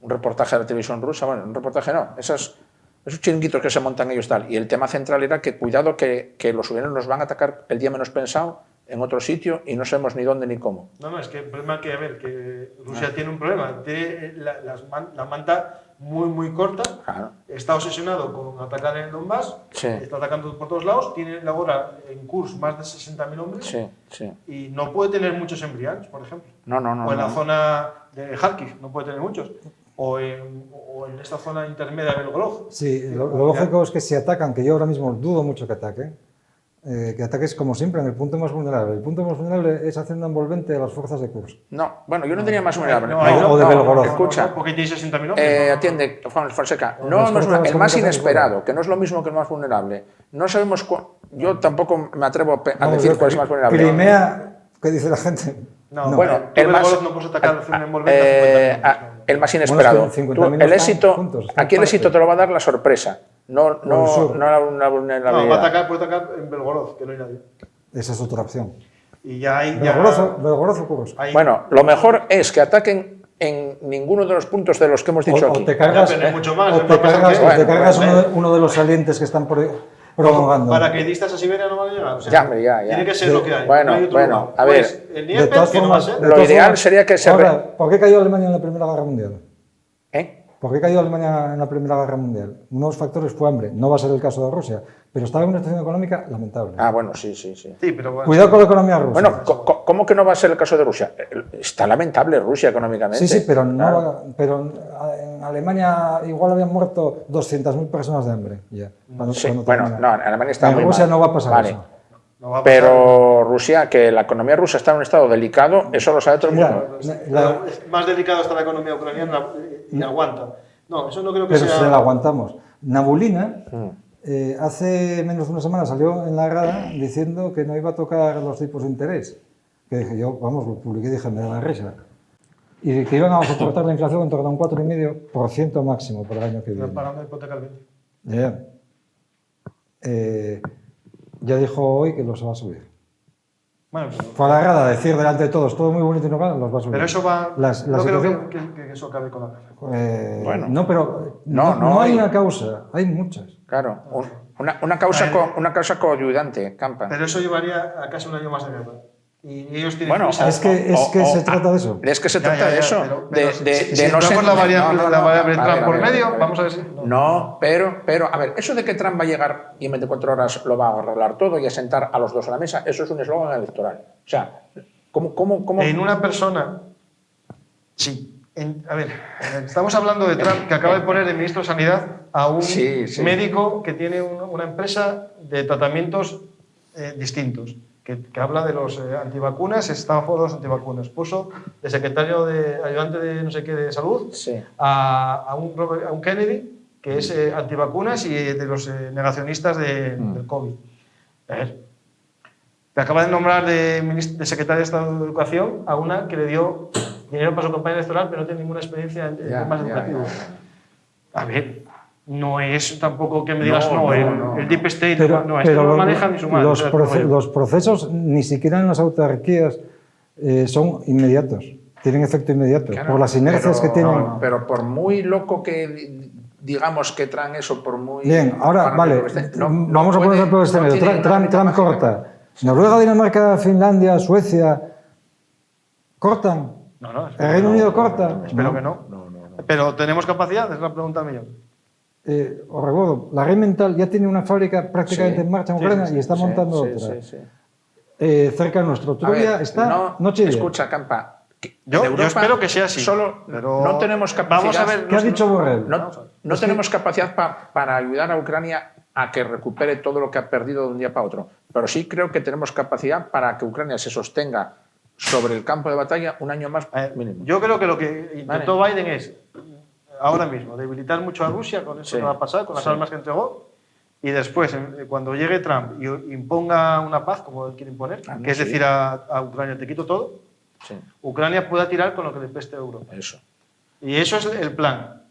reportaje de la televisión rusa, bueno, un reportaje no, esos chiringuitos que se montan ellos tal, y el tema central era que cuidado que los ucranianos nos van a atacar el día menos pensado en otro sitio y no sabemos ni dónde ni cómo. No, es que el problema es que, a ver, que Rusia tiene un problema, tiene la manta muy corta, está obsesionado con atacar en el Donbass, está atacando por todos lados, tiene ahora en Kursk más de 60.000 hombres y no puede tener muchos en Briansk, por ejemplo. O en la zona de Kharkiv, no puede tener muchos. O en esta zona intermedia de Belgorod. Sí, lo lógico es que si atacan, que yo ahora mismo dudo mucho que ataquen, que ataques como siempre en el punto más vulnerable. El punto más vulnerable es hacienda envolvente de las fuerzas de Kursk. No, bueno, yo no tenía más vulnerable. o de Belgorod. Escucha, porque tiene 60.000 hombres. atiende, Juan Fonseca. Las No es fuerzas el más comunicaciones inesperado, que no es lo mismo que el más vulnerable. No sabemos yo tampoco me atrevo a Vamos, decir cuál es el más vulnerable. Crimea, ¿qué dice la gente? No, Bueno, el más no puedes atacar a envolvente a 50.000. el más inesperado. Bueno, es que 50.000 Tú, el están éxito, juntos, están aquí el éxito partes. te lo va a dar la sorpresa, no sur. una vulnerabilidad. No, puede atacar en Belgorod, que no hay nadie. Esa es otra opción. Y ya hay... Belgorod o Kursk. Bueno, lo mejor es que ataquen en ninguno de los puntos de los que hemos dicho O aquí. te cargas, Ya, pero hay mucho más, o el te mapa cargas, sanguíneo. o te cargas Bueno, uno de los salientes que están prolongando. Paracaidistas a Siberia no van a llegar. O sea, Ya, hombre, ya. Tiene que ser lo que hay. Bueno, no hay otro bueno, lugar. a ver. Pues, el De Dnieper, todas que no va a formas, ser. de Lo todas ideal formas, sería que se Ahora, ¿por qué cayó Alemania en la Primera Guerra Mundial? ¿Eh? ¿Por qué cayó Alemania en la Primera Guerra Mundial? Uno de los factores fue hambre. No va a ser el caso de Rusia, pero estaba en una situación económica lamentable. Ah, bueno, sí. Sí, pero bueno. Cuidado con la economía rusa. Bueno, ¿cómo que no va a ser el caso de Rusia? Está lamentable Rusia económicamente. sí, pero, no Claro. pero en Alemania igual habían muerto 200.000 personas de hambre. Ya, Sí, cuando bueno, termina. no, en Alemania está En muy Rusia mal. no va a pasar Vale. eso. No va a pasar. Pero Rusia, que la economía rusa está en un estado delicado, eso lo sabe todo el mundo. Mira, Más delicado está la economía ucraniana y aguanta. No, eso no creo que pero sea... se la aguantamos. Nabulina, Mm. hace menos de una semana salió en la grada diciendo que no iba a tocar los tipos de interés. Que dije yo, vamos, lo publiqué y dije, me da la risa. Y que iban a soportar la inflación en torno a un 4,5% máximo por el año que viene. Para una hipoteca al 20. Ya. Ya dijo hoy que los va a subir. Bueno, Fue a la grada a decir delante de todos, todo muy bonito y normal, los va a subir. pero eso va... La no creo situación- que eso acabe con la guerra. Bueno. No, pero No, no hay hay- una causa, hay muchas. Claro, una causa coayudante, Campa. Pero eso llevaría a casi un año más de guerra. Y ellos tienen Bueno, prisa. Es que se trata de eso. Es que se Ya, trata ya, de ya, eso. pero si no entramos ser- la variable, no, la variable a Trump ver, por a ver, medio, a ver. vamos a ver si... No, pero, a ver, eso de que Trump va a llegar y en 24 horas lo va a arreglar todo y a sentar a los dos a la mesa, eso es un eslogan electoral. O sea, ¿cómo? En una persona... Sí. A ver, estamos hablando de Trump, que acaba de poner de ministro de Sanidad a un Sí. médico que tiene una empresa de tratamientos distintos, que habla de los antivacunas, está a favor de los antivacunas. Puso de secretario de ayudante de no sé qué de salud Sí. a un Kennedy, que es antivacunas y de los negacionistas del COVID. A ver, te acaba de nombrar de secretaria de Estado de Educación a una que le dio dinero para su campaña electoral, pero no tiene ninguna experiencia en temas educativos. A ver, no es tampoco que me digas, No, el Deep State, no, esto no lo maneja ni su madre. los procesos, ni siquiera en las autarquías, son inmediatos, tienen efecto inmediato, Claro, por las inercias que tienen. Pero por muy loco que digamos que Trump eso, por muy... Bien, ahora, para vale, que esté, no vamos a poner puede- el escenario. no tiene Trump una corta. Noruega, Dinamarca, Finlandia, Suecia, ¿cortan? No, ¿El Reino Unido corta? espero que no. Pero ¿tenemos capacidad? Es la pregunta del millón. Os recuerdo, la Rheinmetall ya tiene una fábrica prácticamente Sí, en marcha en Ucrania y está montando otra. Sí. Cerca de nuestro. A Todavía ver, está noche y día. escucha, Campa. Yo en Europa espero que sea así. Solo pero no tenemos capacidad. Vamos a ver. ¿Qué ha dicho Borrell? No tenemos capacidad para ayudar a Ucrania a que recupere todo lo que ha perdido de un día para otro. Pero sí creo que tenemos capacidad para que Ucrania se sostenga sobre el campo de batalla un año más mínimo. Yo creo que lo que intentó Biden es, ahora mismo, debilitar mucho a Rusia, con eso Sí, que va a pasar, con las sí. armas que entregó, y después, cuando llegue Trump y imponga una paz, como él quiere imponer, que es sí. decir a Ucrania, te quito todo, Sí, Ucrania pueda tirar con lo que le preste a Europa. eso. Y eso es el plan.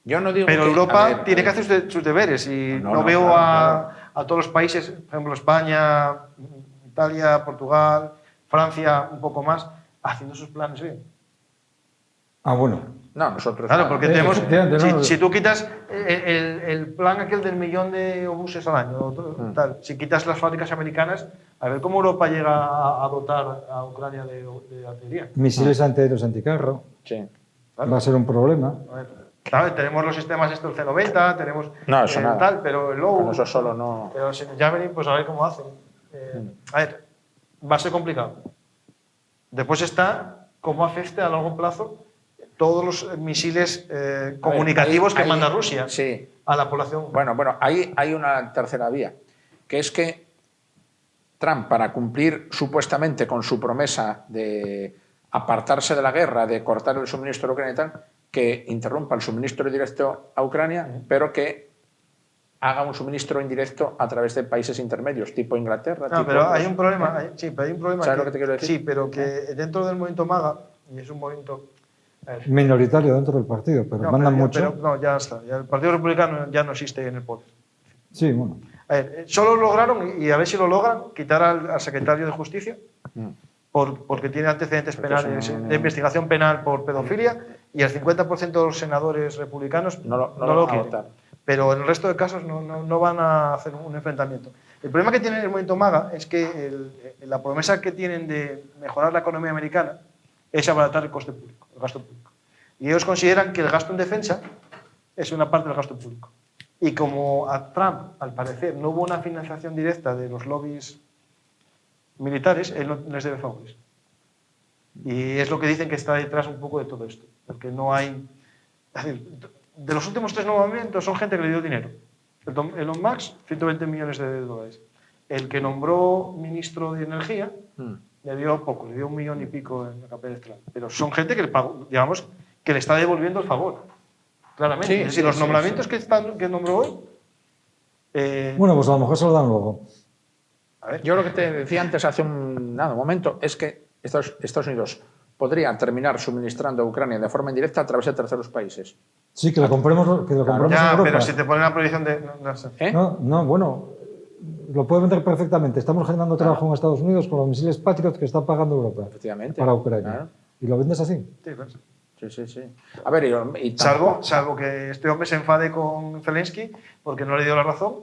Yo no digo Pero que, Europa a ver, tiene que hacer sus deberes y No, no, veo claro. a todos los países, por ejemplo España, Italia, Portugal, Francia, un poco más, haciendo sus planes bien. Ah, bueno. No, nosotros. Claro, porque tenemos, efectivamente, no. si tú quitas el plan aquel del 1.000.000 de obuses al año, tal, si quitas las fábricas americanas, a ver cómo Europa llega a dotar a Ucrania de artillería. Misiles antiaéreos anticarro. Sí. Va a ser un problema. A ver, claro, tenemos los sistemas estos C-90, tenemos No, eso nada. tal, pero el low, Con eso solo no. pero sin el Javelin, pues a ver cómo hacen. A ver, va a ser complicado. Después está cómo afecta a largo plazo todos los misiles comunicativos que ahí- manda Rusia Sí. a la población. Bueno, ahí hay una tercera vía, que es que Trump, para cumplir supuestamente con su promesa de apartarse de la guerra, de cortar el suministro a Ucrania y tal, que interrumpa el suministro directo a Ucrania, pero que haga un suministro indirecto a través de países intermedios, tipo Inglaterra. No, tipo pero otros. hay un problema. Sí, pero hay un problema. ¿Sabes lo que te quiero decir? Sí, pero que dentro del movimiento MAGA, y es un movimiento. A ver, Minoritario dentro del partido, pero mandan mucho. no, ya está. Ya el Partido Republicano ya no existe en el poder. Sí, bueno. A ver, solo lograron, y a ver si lo logran, quitar al secretario de Justicia, porque tiene antecedentes penales de investigación penal por pedofilia, y el 50% de los senadores republicanos No lo lo van a quieren. votar. Pero en el resto de casos no van a hacer un enfrentamiento. El problema que tiene el movimiento MAGA es que la promesa que tienen de mejorar la economía americana es abaratar el coste público, el gasto público. Y ellos consideran que el gasto en defensa es una parte del gasto público. Y como a Trump, al parecer, no hubo una financiación directa de los lobbies militares, él no les debe favores. Y es lo que dicen que está detrás un poco de todo esto. Porque no hay... Es decir, de los últimos 3 nombramientos son gente que le dio dinero. Elon Musk, 120 millones de dólares. El que nombró ministro de Energía le dio poco, le dio 1 millón y pico en la campaña electoral. Pero son gente que le pagó, digamos, que le está devolviendo el favor. Claramente. Sí, es decir, sí, los sí, nombramientos sí. que nombró hoy. Bueno, pues a lo mejor se lo dan luego. A ver. Yo lo que te decía antes hace un momento es que Estados Unidos podría terminar suministrando a Ucrania de forma indirecta a través de terceros países. Sí, que lo compremos, en Ya, Europa. pero si te ponen la prohibición de... No sé. ¿Eh? No, bueno, lo puede vender perfectamente. Estamos generando trabajo en Estados Unidos con los misiles Patriot que está pagando Europa Efectivamente. para Ucrania. Claro. Y lo vendes así. Sí, claro. Sí. A ver, Salvo que este hombre se enfade con Zelensky porque no le dio la razón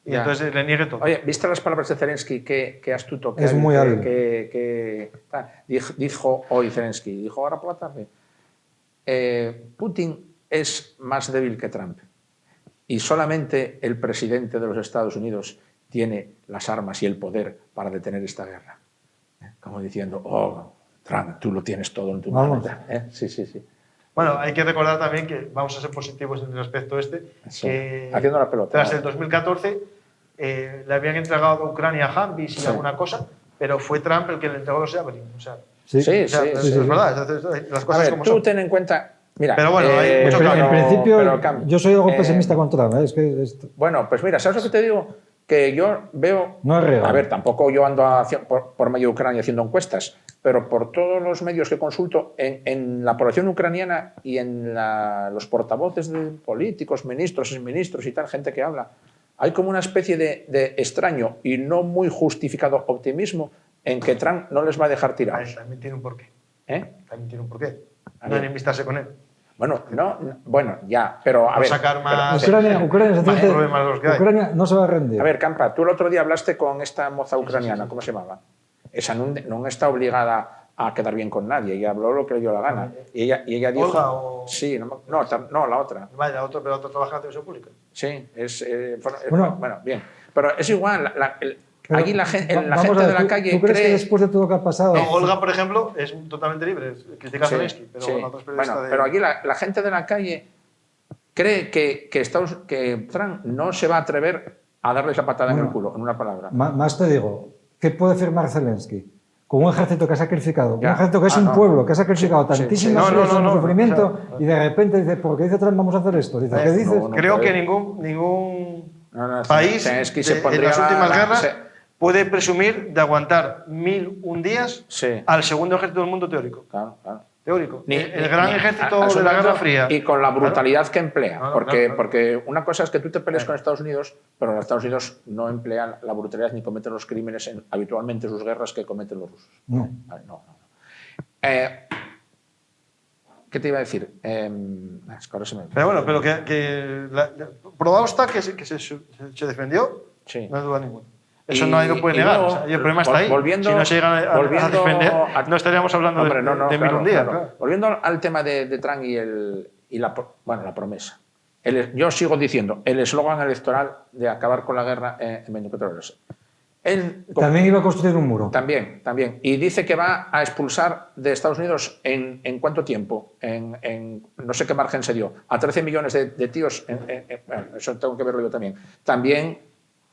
y Ya. entonces le niegue todo. Oye, ¿viste las palabras de Zelensky? Qué astuto. Es muy hábil. Dijo hoy Zelensky, dijo ahora por la tarde, Putin es más débil que Trump y solamente el presidente de los Estados Unidos tiene las armas y el poder para detener esta guerra. Como diciendo, oh, Trump, tú lo tienes todo en tu mano. Vamos. Sí. Bueno, hay que recordar también que vamos a ser positivos en el aspecto este, Sí. que Haciendo la pelota. tras el 2014 le habían entregado a Ucrania Humvees y Sí. alguna cosa, pero fue Trump el que le entregó los Javelin. O sea, Sí. Sí. es verdad, las A cosas ver, como tú son. ten en cuenta. Mira, Pero bueno, hay mucho En Pero- principio, Cam, yo soy algo pesimista con Trump. Es que Bueno, pues mira, ¿sabes lo que te digo? Que yo veo... No es real. A ver, tampoco yo ando por medio de Ucrania haciendo encuestas, pero por todos los medios que consulto, en la población ucraniana y en los portavoces de políticos, ministros, exministros y tal, gente que habla, hay como una especie de extraño y no muy justificado optimismo en que Trump no les va a dejar tirados. También tiene un porqué. ¿Eh? También tiene un porqué. A No ver. enemistarse con él. Bueno, ya, pero a No ver... sacar más- Ucrania, más sencillamente, problemas de los que hay. Ucrania no se va a rendir. A ver, Campa, tú el otro día hablaste con esta moza ucraniana, ¿cómo se llamaba? Esa no está obligada a quedar bien con nadie, ella habló lo que le dio la gana. Y ella dijo... ¿Olga o...? Sí, no, la otra. Vaya, pero otro trabaja en la televisión pública. Sí, Bueno. bueno, bien. Pero es igual, Pero aquí la gente vamos a de ver, la calle ¿tú crees que cree... después de todo lo que ha pasado... No, Olga, por ejemplo, es totalmente libre, critica a Sí, Zelensky, pero sí. otros periodistas Bueno, de... pero aquí la gente de la calle cree que Trump no se va a atrever a darles la patada en el culo, en una palabra. Más te digo, ¿qué puede firmar Zelensky? Con un ejército que ha sacrificado, Ya. un ejército que es un No. pueblo que ha sacrificado Sí, sí, tantísimas sí. horas No, en sufrimiento o sea, y de repente dice, ¿por qué dice Trump vamos a hacer esto? Dice, ¿qué dices? no. Creo que pero- ningún No, país Zelensky se en pondría las últimas guerras se- puede presumir de aguantar 1001 días Sí. al segundo ejército del mundo teórico. Claro. Teórico. Ni- el ni- gran ni- ejército a su de la momento, Guerra Fría. Y con la brutalidad que emplea. Claro, porque, claro. porque una cosa es que tú te pelees con Estados Unidos, pero los Estados Unidos no emplean la brutalidad ni cometen los crímenes habitualmente sus guerras que cometen los rusos. No. No. ¿Qué te iba a decir? Es que ahora se me... Pero bueno, pero probado está que se defendió, Sí. no hay duda ninguna. Eso Y- nadie lo puede y negar. luego, O sea, y el problema está ahí. volviendo- Si no se llegan a volviendo defender, a- no estaríamos hablando Hombre, de claro, 1001 días. claro. Claro. Volviendo al tema de Trump y la promesa. Yo sigo diciendo, el eslogan electoral de acabar con la guerra en 24 horas. Él, También iba a construir un muro. También. Y dice que va a expulsar de Estados Unidos en cuánto tiempo, no sé qué margen se dio, a 13 millones de tíos. Bueno, eso tengo que verlo yo también. También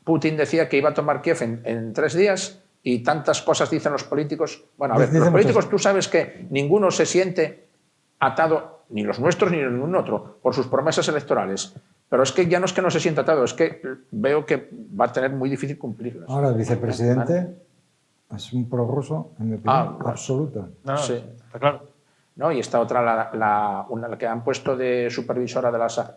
Putin decía que iba a tomar Kiev en 3 días y tantas cosas dicen los políticos. Bueno, a ver, los políticos tú sabes que ninguno se siente atado, ni los nuestros ni ningún otro, por sus promesas electorales. Pero es que ya no es que no se sienta atado, es que veo que va a tener muy difícil cumplirlas. Ahora el vicepresidente es un prorruso, en mi opinión, absoluta. No, Sí. está claro. ¿No? Y esta otra, la que han puesto de supervisora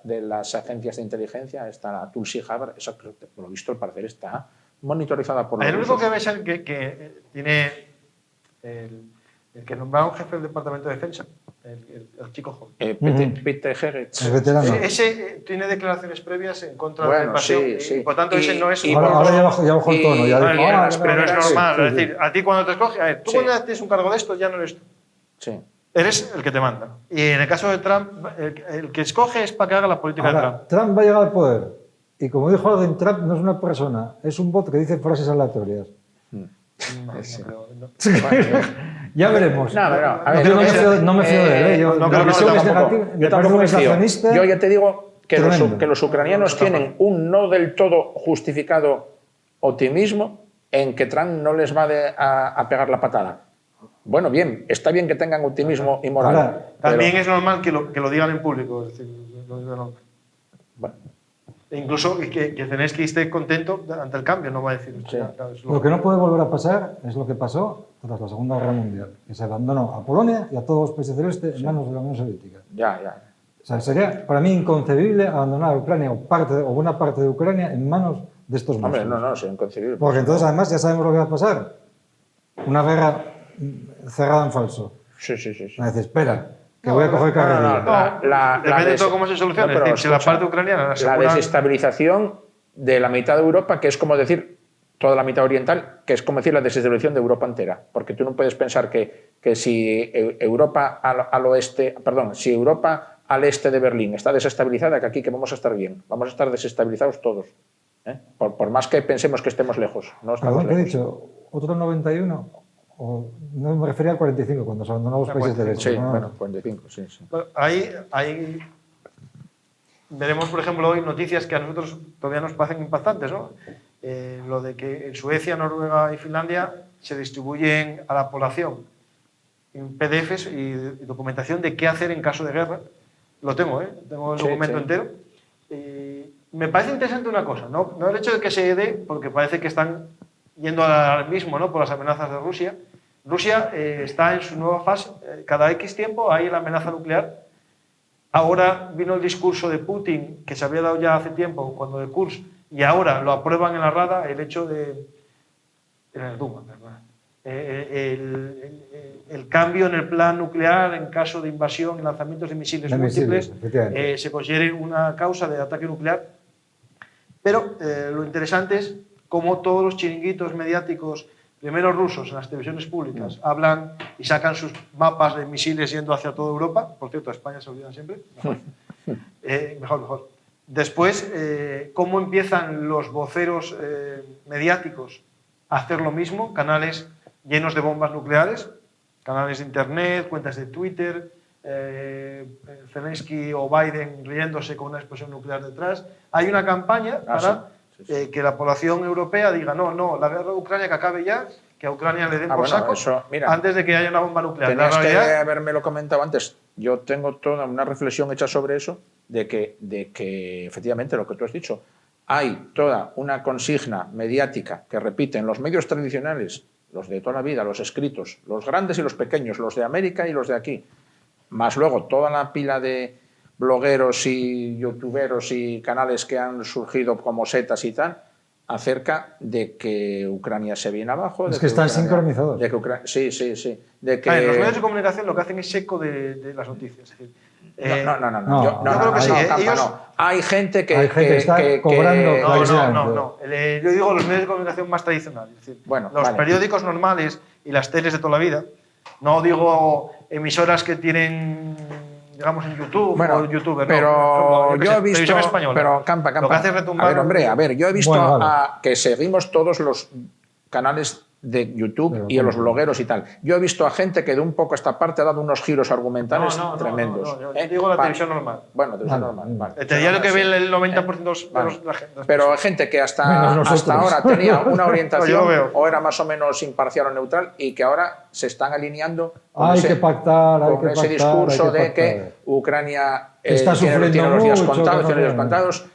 de las agencias de inteligencia, está la Tulsi Gabbard, esa, por lo visto, al parecer está monitorizada por los El único rusos. que ves que tiene el que nombraron jefe del Departamento de Defensa, el chico joven. Peter Hegetz. Es veterano. Ese tiene declaraciones previas en contra de la Bueno, invasión. sí. Por tanto, ese no es... Ahora ya bajó el tono. Ya y- dijo, pero es normal. sí, Es sí. decir, a ti cuando te escoges... A ver, tú Sí. cuando tienes un cargo de esto ya no eres tú. Sí. Eres el que te manda. Y en el caso de Trump, el que escoge es para que haga la política de Ahora, Trump. Trump va a llegar al poder. Y como dijo alguien, Trump no es una persona, es un bot que dice frases aleatorias. Ya veremos. No, pero, a ver, Yo no me fío de él. Yo, no, la no, visión no, es tampoco. negativa. Yo tampoco me fío. aislacionista. Yo ya te digo que Tremendo. los ucranianos tienen un no del todo justificado optimismo en que Trump no les va a pegar la patada. Bueno, bien, está bien que tengan optimismo y moral. Ahora, También pero, es normal que lo digan en público. Es decir, lo digo normal. bueno, E incluso que Zelensky esté contento ante el cambio, no va a decir. Sí. Lo que no puede volver a pasar es lo que pasó tras la Segunda Guerra Mundial, que se abandonó a Polonia y a todos los países del este en manos de la Unión Soviética. ya. O sea, sería para mí inconcebible abandonar Ucrania o buena parte de Ucrania en manos de estos Hombre, monstruos. no, es inconcebible. Porque entonces, además, ya sabemos lo que va a pasar. Una guerra cerrada en falso. Sí. Es decir, espera, que voy a coger carrerilla. Depende de todo cómo se solucione. No, pero es decir, si la escucha, parte ucraniana la la asegura- desestabilización de la mitad de Europa, que es como decir toda la mitad oriental, que es como decir la desestabilización de Europa entera. Porque tú no puedes pensar que si Europa al oeste, perdón, si Europa al este de Berlín está desestabilizada, que aquí que vamos a estar bien, vamos a estar desestabilizados todos. Por más que pensemos que estemos lejos. No estamos Perdón, ¿qué he lejos. dicho? ¿Otro 91? O, no me refería al 45, cuando se abandonó los países del este. Sí, ¿no? bueno, 45, sí. Bueno, ahí veremos, por ejemplo, hoy noticias que a nosotros todavía nos parecen impactantes, ¿no? Lo de que en Suecia, Noruega y Finlandia se distribuyen a la población en PDFs y documentación de qué hacer en caso de guerra. Lo tengo, tengo el Sí, documento sí. entero. Me parece interesante una cosa, no el hecho de que se dé, porque parece que están yendo al mismo, ¿no? Por las amenazas de Rusia. Rusia está en su nueva fase. Cada X tiempo hay la amenaza nuclear. Ahora vino el discurso de Putin, que se había dado ya hace tiempo, cuando de Kursk, y ahora lo aprueban en la Rada, el hecho de... En el Duma, perdón. El cambio en el plan nuclear en caso de invasión y lanzamientos de misiles De múltiples misiles, efectivamente. se considere una causa de ataque nuclear. Pero lo interesante es cómo todos los chiringuitos mediáticos, primero rusos en las televisiones públicas, hablan y sacan sus mapas de misiles yendo hacia toda Europa. Por cierto, a España se olvidan siempre. Mejor. Después, cómo empiezan los voceros mediáticos a hacer lo mismo, canales llenos de bombas nucleares, canales de internet, cuentas de Twitter, Zelensky o Biden riéndose con una explosión nuclear detrás. Hay una campaña para que la población europea diga no, la guerra de Ucrania que acabe ya, que a Ucrania le den por saco antes de que haya una bomba nuclear. Tenías que haberme lo comentado antes. Yo tengo toda una reflexión hecha sobre eso, de que efectivamente lo que tú has dicho, hay toda una consigna mediática que repiten los medios tradicionales, los de toda la vida, los escritos, los grandes y los pequeños, los de América y los de aquí, más luego toda la pila de blogueros y youtuberos y canales que han surgido como setas y tal, acerca de que Ucrania se viene abajo. Es que están sincronizados. De que sí. De que... Los medios de comunicación lo que hacen es eco de las noticias. Es decir, No. Yo creo que sí. Hay gente que está cobrando. No. Yo digo los medios de comunicación más tradicionales. Es decir, los periódicos normales y las teles de toda la vida. No digo emisoras que tienen, digamos, en YouTube o YouTubers. Pero yo he visto. Televisión española. Pero Campa. Lo que hace retumbar. A ver, yo he visto que seguimos todos los canales de YouTube Pero, y a los ¿cómo? blogueros y tal. Yo he visto a gente que de un poco a esta parte ha dado unos giros argumentales tremendos. Yo digo la televisión normal. Bueno, televisión Vale, normal. Vale. El telediario que ve el 90% de los Vale. de la gente. Pero hay gente que Menos hasta nosotros. ahora tenía una No, yo orientación lo veo. o era más o menos imparcial o neutral y que ahora se están alineando con Hay ese, que pactar, hay con que ese pactar, discurso hay que de que pactar. Ucrania Está sufriendo tiene los días mucho, contados, que no tiene los días viene. contados.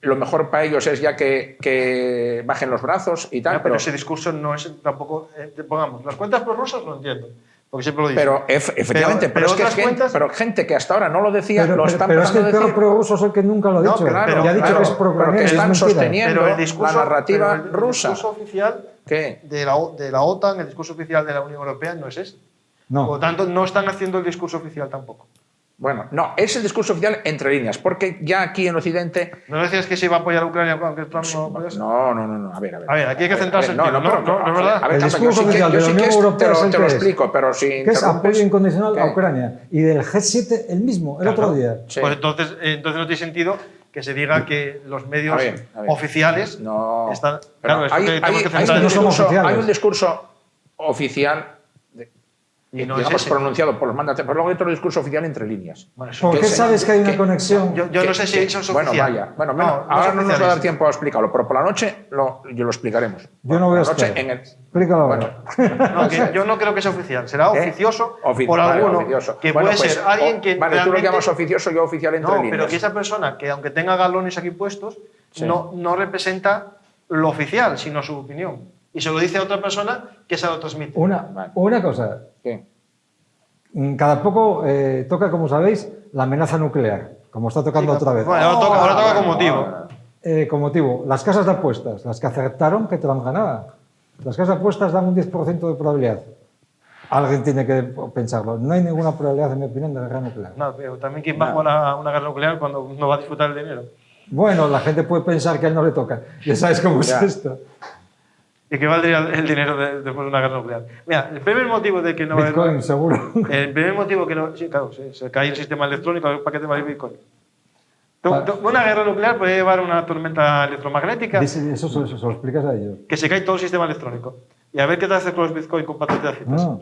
Lo mejor para ellos es ya que bajen los brazos y tal, Pero ese discurso no es tampoco. Pongamos, las cuentas prorrusas lo entiendo. Porque siempre lo dicen. pero efectivamente, pero es que otras cuentas. pero gente que hasta ahora no lo decía, Pero lo están es que empezando el a decir. pro-ruso es el que nunca lo ha No, dicho. claro, Ya ha dicho claro, que es pero pro-ucraniano, que es están mentira. sosteniendo Pero el discurso, la narrativa pero el rusa. discurso oficial ¿Qué? de la OTAN, el discurso oficial de la Unión Europea no es ese. No. Por lo tanto, no están haciendo el discurso oficial tampoco. Bueno, no, es el discurso oficial entre líneas, porque ya aquí en Occidente. ¿No decías que se iba a apoyar a Ucrania aunque Trump no apoyase? No, a ver. A ver, aquí hay que centrarse en no, ti, ¿no? pero- No, es verdad. A ver, El Carlos, discurso yo sí oficial que- de yo la sí que Unión Europea es el te que lo es. explico, pero si Que es interrumpes, apoyo incondicional a ¿qué? Ucrania. Y del G7 el mismo, el otro día. Sí. Pues entonces no tiene sentido que se diga que los medios A ver. oficiales No. están. Pero Claro, es hay, que tenemos que hay centrar no un somos discurso, oficiales. hay un discurso oficial, Y no es digamos, ese. pronunciado por los mandatarios, pero luego hay otro discurso oficial entre líneas. Bueno, eso- ¿Por qué que sabes que hay una que- conexión? Yo no sé si eso es Bueno, oficial. vaya. Bueno, No, bueno, no es ahora no nos va a oficial dar ese. tiempo a explicarlo, pero por la noche yo lo explicaremos. Yo no voy a Por la estar. noche en el. Explícalo Bueno, ahora. No, que yo no creo que sea oficial. Será oficioso por Vale, alguno. oficioso. Que Bueno, puede pues, ser alguien que. Vale, tú lo realmente- llamas oficioso, yo oficial entre No, líneas. pero que esa persona que, aunque tenga galones aquí puestos, Sí. no representa lo oficial, sino su opinión. Y se lo dice a otra persona que se lo transmite. Una cosa. ¿Qué? Cada poco toca, como sabéis, la amenaza nuclear, como está tocando otra vez. Bueno, ahora toca con motivo. Con motivo, las casas de apuestas, las que acertaron que Trump ganaba. Las casas de apuestas dan un 10% de probabilidad. Alguien tiene que pensarlo. No hay ninguna probabilidad, en mi opinión, de guerra nuclear. No, pero también quién va a jugar a una guerra nuclear cuando no va a disfrutar el dinero. Bueno, la gente puede pensar que a él no le toca. Ya sabes cómo es Ya. esto. ¿Y qué valdría el dinero después de una guerra nuclear? Mira, el primer motivo de que no va a Bitcoin, haber. seguro. El primer motivo que no. Sí, claro, se cae el sistema electrónico, ¿para qué te va a ir Bitcoin? Una guerra nuclear puede llevar una tormenta electromagnética Eso se lo explicas a ellos. que se cae todo el sistema electrónico. Y a ver qué te hace con los Bitcoin con patatas fritas. No.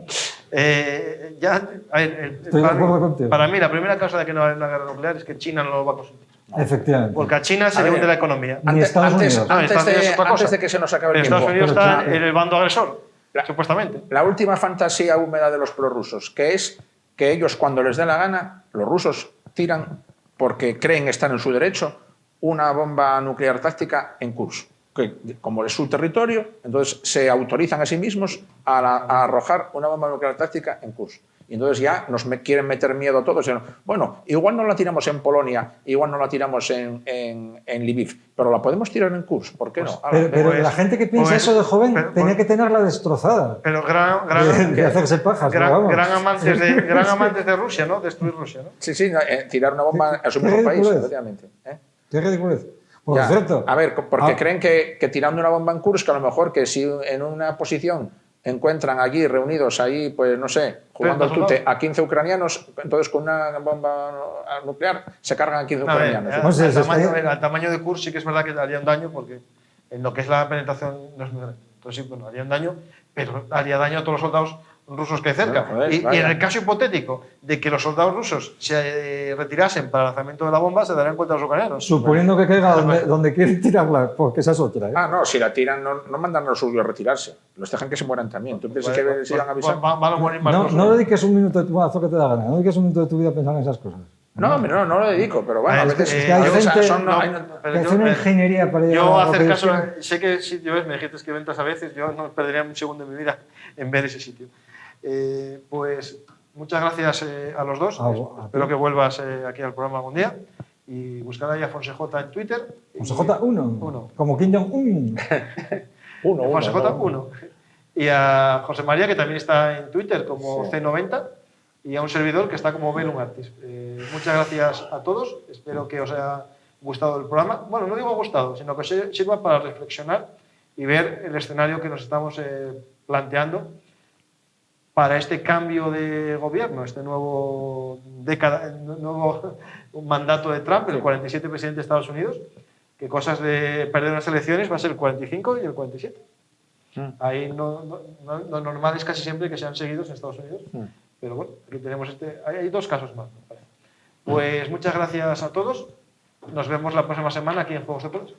Estoy de acuerdo contigo. Para mí, la primera causa de que no haya una guerra nuclear es que China no lo va a conseguir. Efectivamente. Porque a China se A le ver, hunde la economía. Ni Estados Unidos. Estados Unidos es otra cosa. Antes de que se nos acabe el Estados tiempo. Unidos Pero está claro. en el bando agresor, La- supuestamente. La última fantasía húmeda de los prorrusos, que es que ellos cuando les dé la gana, los rusos tiran, porque creen estar en su derecho, una bomba nuclear táctica en Kursk. Que como es su territorio, entonces se autorizan a sí mismos a arrojar una bomba nuclear táctica en Kursk. Y entonces ya quieren meter miedo a todos. Bueno, igual no la tiramos en Polonia, igual no la tiramos en Lviv, pero la podemos tirar en Kursk, ¿por qué no? Pero Pues- la gente que piensa pues- eso de joven pero- tenía que tenerla destrozada. Pero De hacerse pajas, pero vamos. gran amantes de Rusia, ¿no? Destruir Rusia, ¿no? Sí, tirar una bomba a su mismo qué país, ridiculez. efectivamente. Qué ridiculez. Por Ya. cierto. A ver, porque creen que tirando una bomba en Kursk, a lo mejor que si en una posición encuentran allí reunidos ahí, pues no sé, jugando al 30 tute a 15 ucranianos, entonces con una bomba nuclear se cargan a 15 A ver, ucranianos. No sé, al tamaño de Kursk sí que es verdad que haría un daño porque en lo que es la penetración no es muy grande. Entonces sí, bueno, haría un daño, pero haría daño a todos los soldados rusos que hay cerca. Bueno, joder, y vaya. en el caso hipotético de que los soldados rusos se retirasen para el lanzamiento de la bomba, se darían cuenta los ucranianos. Suponiendo que caiga donde quieren tirarla, porque esa es otra. ¿eh? Ah, no, si la tiran no mandan a los suyos a retirarse, los dejan que se mueran también. ¿Tú piensas que se iban a avisar? Van a morir más No, rusos. no dediques un minuto de tu haz lo que te da gana. No dediques un minuto de tu vida a pensar en esas cosas. No, no lo dedico, pero bueno, a Es que- veces es que hay a veces gente- son- no, hay- pero Que hacer yo- una ingeniería para llegar Yo a lo hacer que caso, ellos sé que sitio es, me dijiste que ventas a veces, yo no perdería un segundo de mi vida en ver ese sitio. Pues muchas gracias a los dos. A Espero ti. que vuelvas aquí al programa algún día y buscar ahí a Fonsejota en Twitter. J1, Uno. como Kim Jong-un. Fonsejota 1. Y a José María, que también está en Twitter como C90, y a un servidor que está como Velum Artis. Muchas gracias a todos. Espero que os haya gustado el programa. Bueno, no digo gustado, sino que os sirva para reflexionar y ver el escenario que nos estamos planteando para este cambio de gobierno, este nuevo mandato de Trump, el 47 presidente de Estados Unidos, que cosas de perder unas elecciones va a ser el 45 y el 47. Ahí lo normal es casi siempre que sean seguidos en Estados Unidos. Pero bueno, aquí tenemos hay 2 casos más. Pues muchas gracias a todos. Nos vemos la próxima semana aquí en Juegos de Poder.